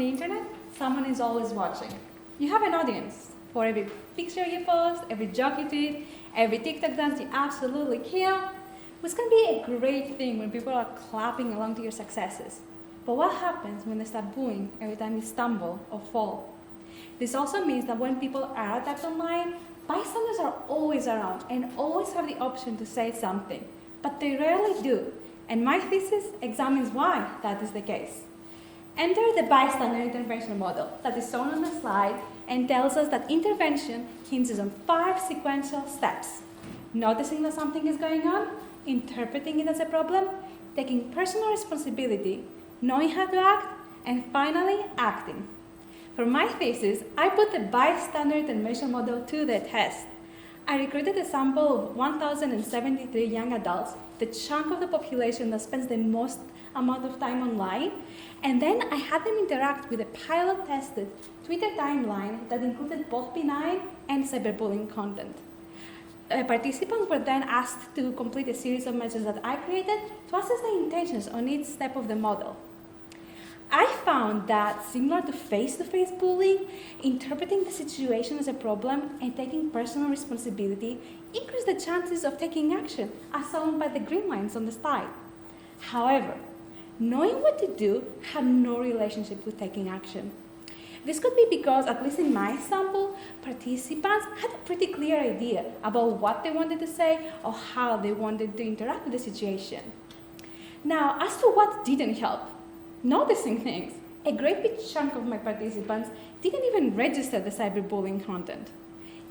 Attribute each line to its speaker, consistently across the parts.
Speaker 1: the internet, someone is always watching. You have an audience for every picture you post, every joke you tweet, every TikTok dance you absolutely kill. It's going to be a great thing when people are clapping along to your successes. But what happens when they start booing every time you stumble or fall? This also means that when people are attacked online, bystanders are always around and always have the option to say something, but they rarely do. And my thesis examines why that is the case. Enter the bystander intervention model that is shown on the slide and tells us that intervention hinges on 5 sequential steps: noticing that something is going on, interpreting it as a problem, taking personal responsibility, knowing how to act, and finally, acting. For my thesis, I put the bystander intervention model to the test. I recruited a sample of 1,073 young adults, the chunk of the population that spends the most amount of time online, and then I had them interact with a pilot-tested Twitter timeline that included both benign and cyberbullying content. Participants were then asked to complete a series of measures that I created to assess the intentions on each step of the model. I found that, similar to face-to-face bullying, interpreting the situation as a problem and taking personal responsibility increased the chances of taking action, as shown by the green lines on the slide. However, knowing what to do had no relationship with taking action. This could be because, at least in my sample, participants had a pretty clear idea about what they wanted to say or how they wanted to interact with the situation. Now, as to what didn't help, noticing things. A great big chunk of my participants didn't even register the cyberbullying content.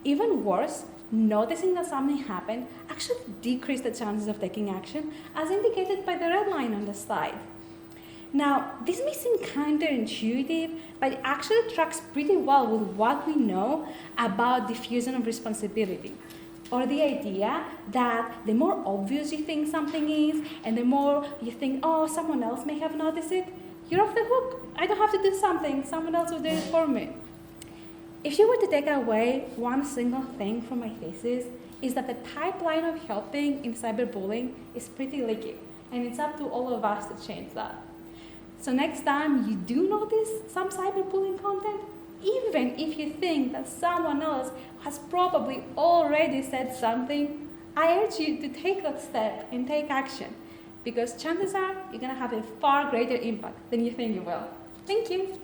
Speaker 1: Even worse, noticing that something happened actually decreased the chances of taking action, as indicated by the red line on the slide. Now, this may seem counterintuitive, but it actually tracks pretty well with what we know about diffusion of responsibility, or the idea that the more obvious you think something is, and the more you think, oh, someone else may have noticed it, you're off the hook. I don't have to do something, someone else will do it for me. If you were to take away one single thing from my thesis, is that the pipeline of helping in cyberbullying is pretty leaky, and it's up to all of us to change that. So next time you do notice some cyberbullying content, even if you think that someone else has probably already said something, I urge you to take that step and take action, because chances are you're going to have a far greater impact than you think you will. Thank you.